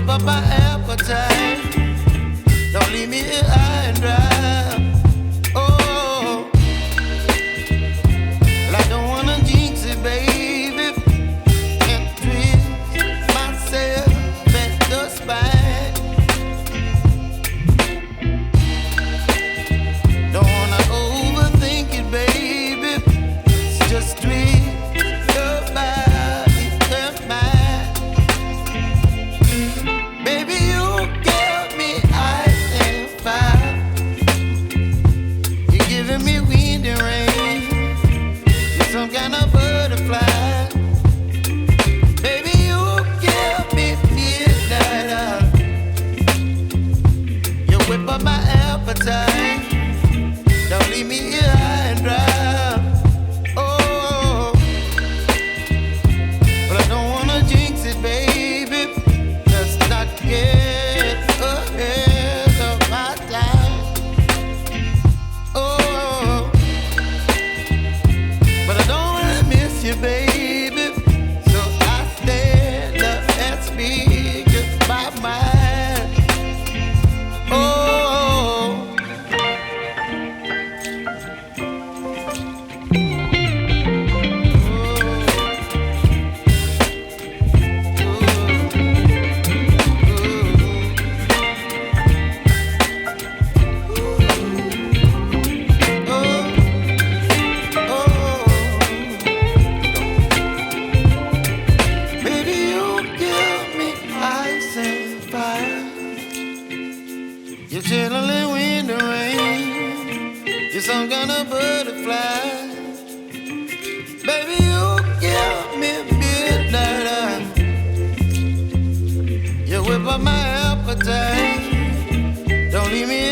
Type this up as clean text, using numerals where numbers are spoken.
whip up my appetite. Don't leave me here high and dry. Oh, well, I don't wanna jinx it, baby, and twist myself at the spine. Don't wanna overthink it, baby. It's just twist your body and mine. Baby, you give me ice and fire. You're giving me wind and rain. You're some kind of butterfly. Baby, you give me midnight. You whip up my appetite. Don't leave me here high and dry. Oh, but I don't wanna jinx it, baby. Let's not get ahead of my time. Oh, but I don't wanna miss you, baby. So I stand up and speak my mind. Oh. Baby, you give me ice and fire. You're chilling wind and rain. You're some kind of butterfly. Baby, you give me midnight. You whip up my appetite. Don't leave me